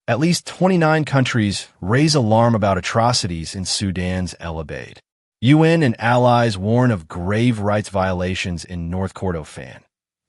At least 29 countries raise alarm about atrocities in Sudan's el-Obeid. UN and allies warn of grave rights violations in North Kordofan,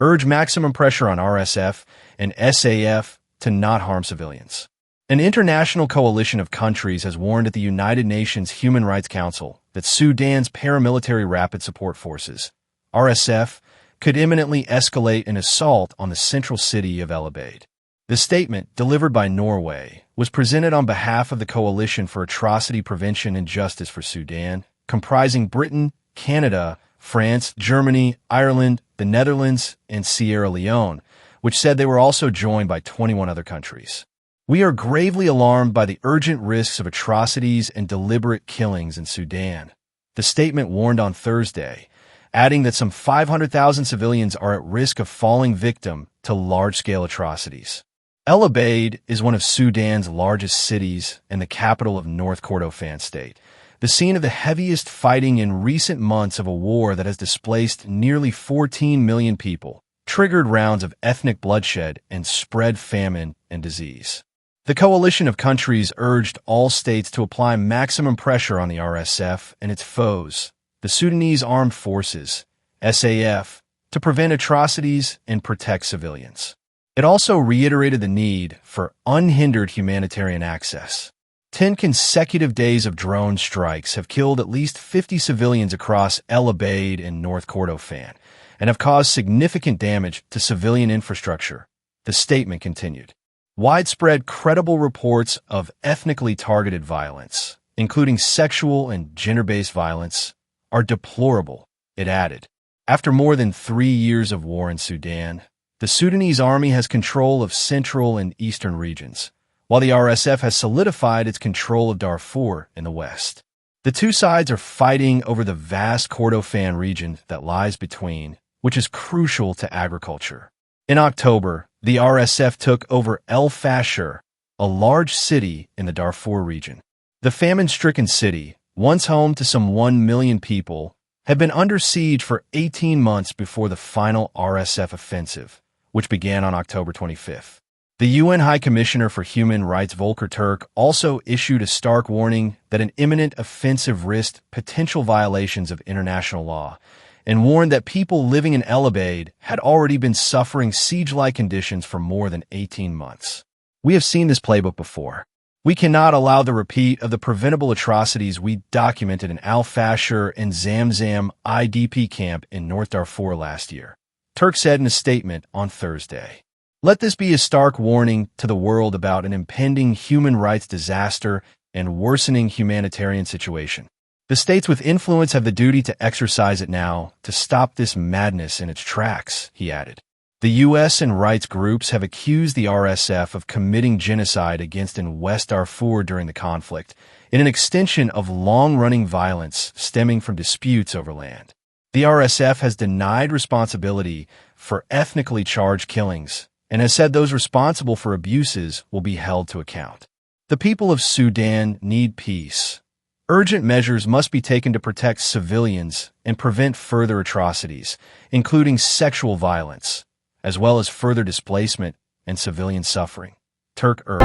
urge maximum pressure on RSF and SAF to not harm civilians. An international coalition of countries has warned at the United Nations Human Rights Council that Sudan's paramilitary rapid support forces, RSF, could imminently escalate an assault on the central city of el-Obeid. The statement, delivered by Norway, was presented on behalf of the Coalition for Atrocity Prevention and Justice for Sudan, comprising Britain, Canada, France, Germany, Ireland, the Netherlands, and Sierra Leone, which said they were also joined by 21 other countries. We are gravely alarmed by the urgent risks of atrocities and deliberate killings in Sudan, the statement warned on Thursday, adding that some 500,000 civilians are at risk of falling victim to large-scale atrocities. El-Obeid is one of Sudan's largest cities and the capital of North Kordofan state, the scene of the heaviest fighting in recent months of a war that has displaced nearly 14 million people, triggered rounds of ethnic bloodshed, and spread famine and disease. The coalition of countries urged all states to apply maximum pressure on the RSF and its foes, the Sudanese Armed Forces, SAF, to prevent atrocities and protect civilians. It also reiterated the need for unhindered humanitarian access. 10 consecutive days of drone strikes have killed at least 50 civilians across el-Obeid and North Kordofan and have caused significant damage to civilian infrastructure, the statement continued. Widespread credible reports of ethnically targeted violence, including sexual and gender-based violence, are deplorable, it added. After more than 3 years of war in Sudan, the Sudanese army has control of central and eastern regions, while the RSF has solidified its control of Darfur in the west. The two sides are fighting over the vast Kordofan region that lies between, which is crucial to agriculture. In October, the RSF took over El Fasher, a large city in the Darfur region. The famine-stricken city, once home to some 1 million people, had been under siege for 18 months before the final RSF offensive, which began on October 25th. The UN High Commissioner for Human Rights Volker Turk also issued a stark warning that an imminent offensive risked potential violations of international law and warned that people living in el-Obeid had already been suffering siege-like conditions for more than 18 months. We have seen this playbook before. We cannot allow the repeat of the preventable atrocities we documented in Al Fasher and Zamzam IDP camp in North Darfur last year, Turk said in a statement on Thursday. Let this be a stark warning to the world about an impending human rights disaster and worsening humanitarian situation. The states with influence have the duty to exercise it now to stop this madness in its tracks, he added. The U.S. and rights groups have accused the RSF of committing genocide against in West Darfur during the conflict, in an extension of long-running violence stemming from disputes over land. The RSF has denied responsibility for ethnically charged killings and has said those responsible for abuses will be held to account. The people of Sudan need peace. Urgent measures must be taken to protect civilians and prevent further atrocities, including sexual violence, as well as further displacement and civilian suffering, Turk urged.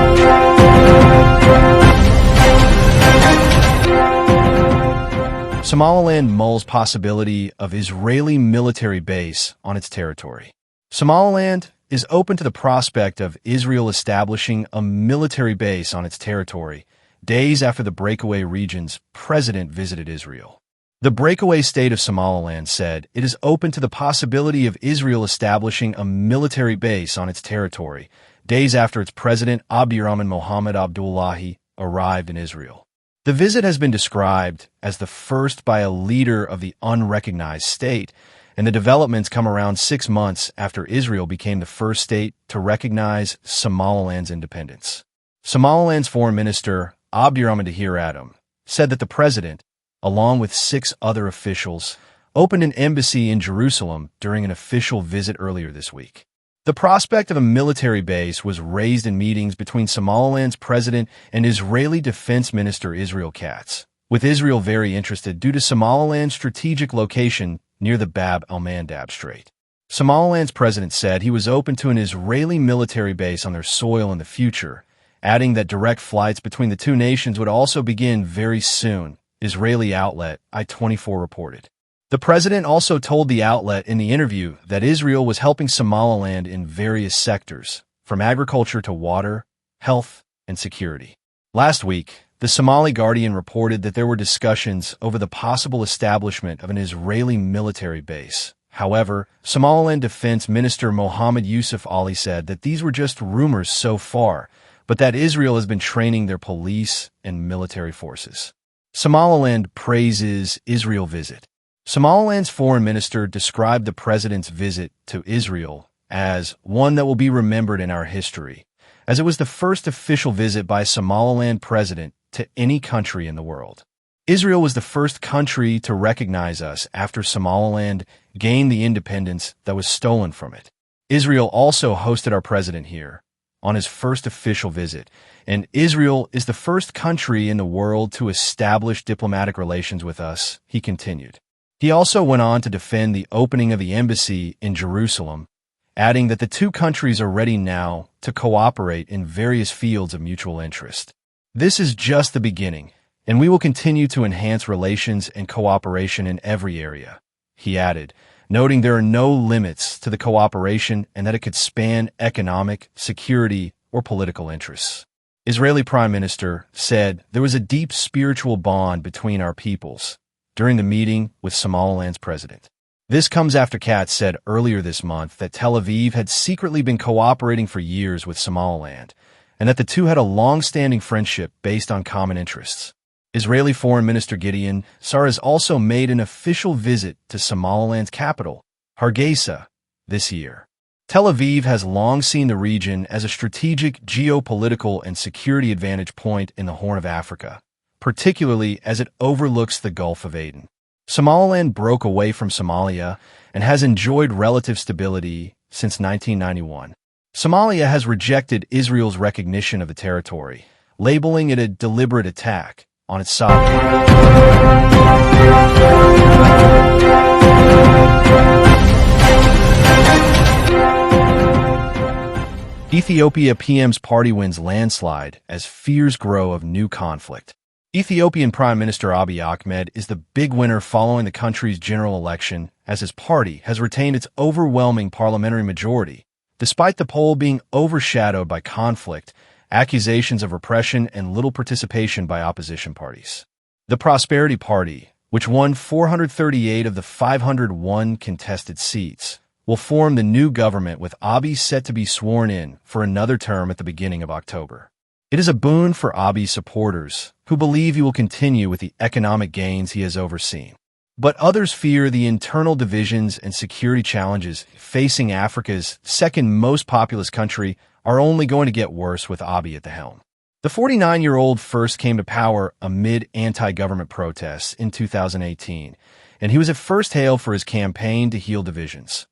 Somaliland mulls possibility of Israeli military base on its territory. Somaliland is open to the prospect of Israel establishing a military base on its territory days after the breakaway region's president visited Israel. The breakaway state of Somaliland said it is open to the possibility of Israel establishing a military base on its territory days after its president Abdirahman Mohammed Abdullahi arrived in Israel. The visit has been described as the first by a leader of the unrecognized state, and the developments come around 6 months after Israel became the first state to recognize Somaliland's independence. Somaliland's foreign minister, Abdirahman Adam, said that the president, along with 6 other officials, opened an embassy in Jerusalem during an official visit earlier this week. The prospect of a military base was raised in meetings between Somaliland's president and Israeli Defense Minister Israel Katz, with Israel very interested due to Somaliland's strategic location near the Bab el-Mandab Strait. Somaliland's president said he was open to an Israeli military base on their soil in the future, adding that direct flights between the two nations would also begin very soon, Israeli outlet I-24 reported. The president also told the outlet in the interview that Israel was helping Somaliland in various sectors, from agriculture to water, health, and security. Last week, the Somali Guardian reported that there were discussions over the possible establishment of an Israeli military base. However, Somaliland Defense Minister Mohammed Yusuf Ali said that these were just rumors so far, but that Israel has been training their police and military forces. Somaliland praises Israel visit. Somaliland's foreign minister described the president's visit to Israel as one that will be remembered in our history, as it was the first official visit by a Somaliland president to any country in the world. Israel was the first country to recognize us after Somaliland gained the independence that was stolen from it. Israel also hosted our president here on his first official visit, and Israel is the first country in the world to establish diplomatic relations with us, he continued. He also went on to defend the opening of the embassy in Jerusalem, adding that the two countries are ready now to cooperate in various fields of mutual interest. This is just the beginning, and we will continue to enhance relations and cooperation in every area, he added, noting there are no limits to the cooperation and that it could span economic, security, or political interests. Israeli Prime Minister said there was a deep spiritual bond between our peoples during the meeting with Somaliland's president. This comes after Katz said earlier this month that Tel Aviv had secretly been cooperating for years with Somaliland, and that the two had a long-standing friendship based on common interests. Israeli Foreign Minister Gideon Sa'ar has also made an official visit to Somaliland's capital, Hargeisa, this year. Tel Aviv has long seen the region as a strategic geopolitical and security advantage point in the Horn of Africa, particularly as it overlooks the Gulf of Aden. Somaliland broke away from Somalia and has enjoyed relative stability since 1991. Somalia has rejected Israel's recognition of the territory, labeling it a deliberate attack on its sovereignty. Ethiopia PM's party wins landslide as fears grow of new conflict. Ethiopian Prime Minister Abiy Ahmed is the big winner following the country's general election, as his party has retained its overwhelming parliamentary majority, despite the poll being overshadowed by conflict, accusations of repression, and little participation by opposition parties. The Prosperity Party, which won 438 of the 501 contested seats, will form the new government with Abiy set to be sworn in for another term at the beginning of October. It is a boon for Abiy's supporters, who believe he will continue with the economic gains he has overseen. But others fear the internal divisions and security challenges facing Africa's second most populous country are only going to get worse with Abiy at the helm. The 49-year-old first came to power amid anti-government protests in 2018, and he was at first hailed for his campaign to heal divisions.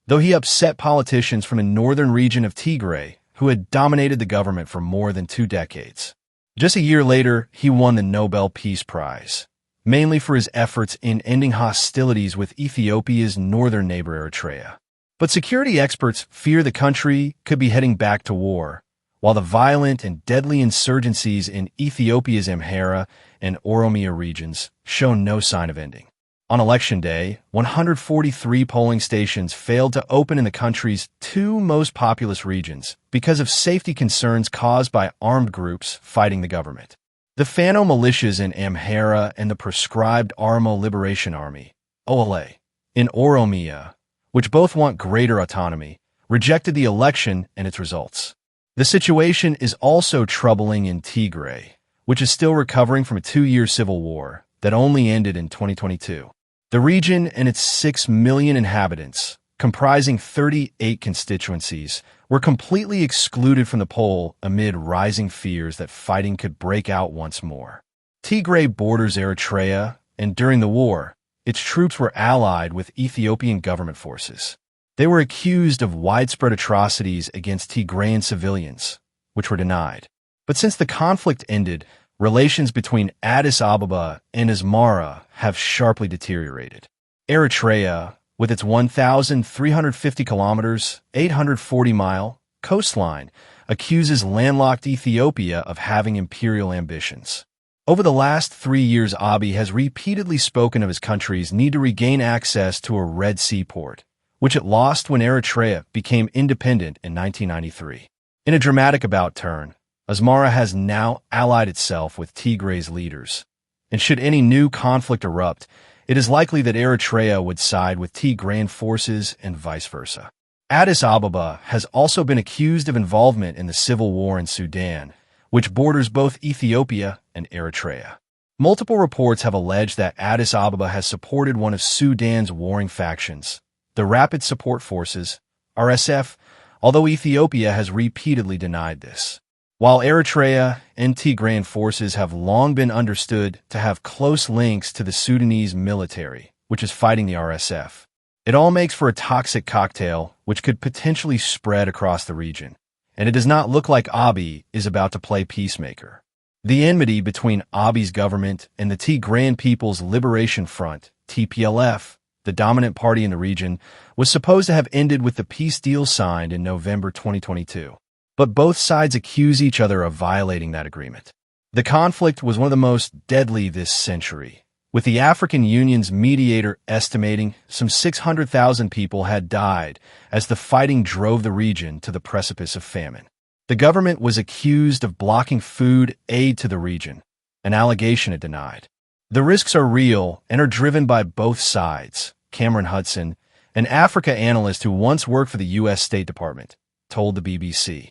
Though he upset politicians from the northern region of Tigray, who had dominated the government for more than 2 decades. Just a year later, he won the Nobel Peace Prize, mainly for his efforts in ending hostilities with Ethiopia's northern neighbor Eritrea. But security experts fear the country could be heading back to war, while the violent and deadly insurgencies in Ethiopia's Amhara and Oromia regions show no sign of ending. On Election Day, 143 polling stations failed to open in the country's 2 most populous regions because of safety concerns caused by armed groups fighting the government. The Fano militias in Amhara and the proscribed Oromo Liberation Army, OLA, in Oromia, which both want greater autonomy, rejected the election and its results. The situation is also troubling in Tigray, which is still recovering from a 2-year civil war that only ended in 2022. The region and its 6 million inhabitants, comprising 38 constituencies, were completely excluded from the poll amid rising fears that fighting could break out once more. Tigray borders Eritrea, and during the war, its troops were allied with Ethiopian government forces. They were accused of widespread atrocities against Tigrayan civilians, which were denied. But since the conflict ended, relations between Addis Ababa and Asmara have sharply deteriorated. Eritrea, with its 1,350 kilometers, 840-mile coastline, accuses landlocked Ethiopia of having imperial ambitions. Over the last 3 years, Abiy has repeatedly spoken of his country's need to regain access to a Red Sea port, which it lost when Eritrea became independent in 1993. In a dramatic about-turn, Asmara has now allied itself with Tigray's leaders, and should any new conflict erupt, it is likely that Eritrea would side with Tigrayan forces and vice versa. Addis Ababa has also been accused of involvement in the civil war in Sudan, which borders both Ethiopia and Eritrea. Multiple reports have alleged that Addis Ababa has supported one of Sudan's warring factions, the Rapid Support Forces, RSF, although Ethiopia has repeatedly denied this. While Eritrea and Tigrayan forces have long been understood to have close links to the Sudanese military, which is fighting the RSF, it all makes for a toxic cocktail which could potentially spread across the region, and it does not look like Abiy is about to play peacemaker. The enmity between Abiy's government and the Tigrayan People's Liberation Front, TPLF, the dominant party in the region, was supposed to have ended with the peace deal signed in November 2022. But both sides accuse each other of violating that agreement. The conflict was one of the most deadly this century, with the African Union's mediator estimating some 600,000 people had died as the fighting drove the region to the precipice of famine. The government was accused of blocking food aid to the region, an allegation it denied. The risks are real and are driven by both sides, Cameron Hudson, an Africa analyst who once worked for the U.S. State Department, told the BBC.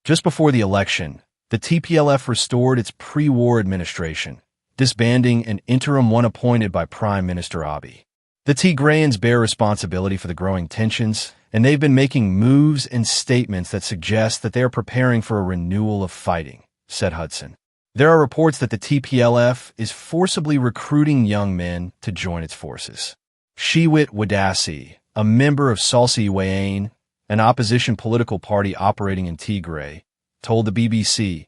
Just before the election, the TPLF restored its pre-war administration, disbanding an interim one appointed by Prime Minister Abiy. The Tigrayans bear responsibility for the growing tensions, and they've been making moves and statements that suggest that they are preparing for a renewal of fighting, said Hudson. There are reports that the TPLF is forcibly recruiting young men to join its forces. Shewit Wadasi, a member of Salsi Wayane, an opposition political party operating in Tigray, told the BBC,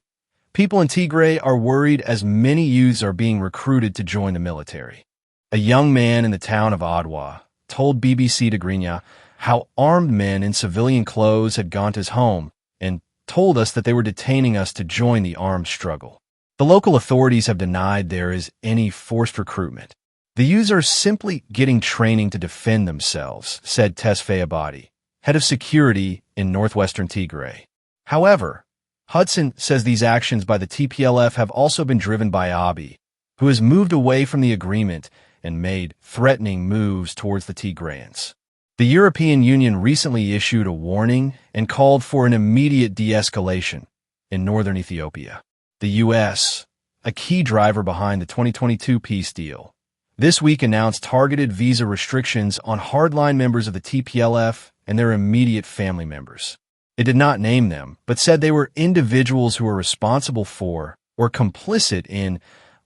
"People in Tigray are worried as many youths are being recruited to join the military." A young man in the town of Adwa told BBC Tigrinya how armed men in civilian clothes had gone to his home and told us that they were detaining us to join the armed struggle. The local authorities have denied there is any forced recruitment. The youths are simply getting training to defend themselves, said Tesfaye Abadi, head of security in northwestern Tigray. However, Hudson says these actions by the TPLF have also been driven by Abiy, who has moved away from the agreement and made threatening moves towards the Tigrayans. The European Union recently issued a warning and called for an immediate de-escalation in northern Ethiopia. The U.S., a key driver behind the 2022 peace deal, this week announced targeted visa restrictions on hardline members of the TPLF and their immediate family members. It did not name them, but said they were individuals who were responsible for or complicit in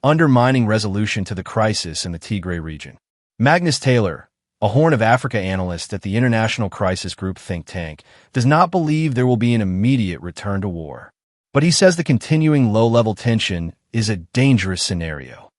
undermining resolution to the crisis in the Tigray region. Magnus Taylor, a Horn of Africa analyst at the International Crisis Group think tank, does not believe there will be an immediate return to war. But he says the continuing low-level tension is a dangerous scenario.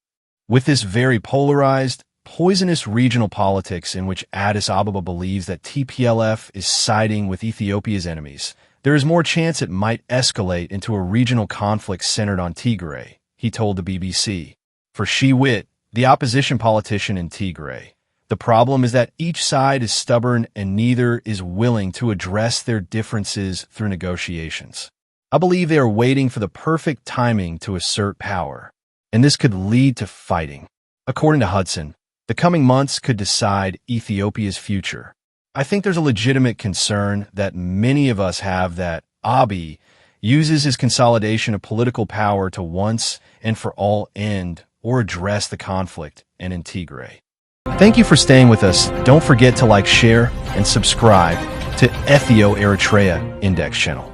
With this very polarized, poisonous regional politics in which Addis Ababa believes that TPLF is siding with Ethiopia's enemies, there is more chance it might escalate into a regional conflict centered on Tigray, he told the BBC. For Shewit, the opposition politician in Tigray, the problem is that each side is stubborn and neither is willing to address their differences through negotiations. I believe they are waiting for the perfect timing to assert power, and this could lead to fighting. According to Hudson, the coming months could decide Ethiopia's future. I think there's a legitimate concern that many of us have that Abiy uses his consolidation of political power to once and for all end or address the conflict and in Tigray. Thank you for staying with us. Don't forget to like, share, and subscribe to Ethio-Eritrea Index channel.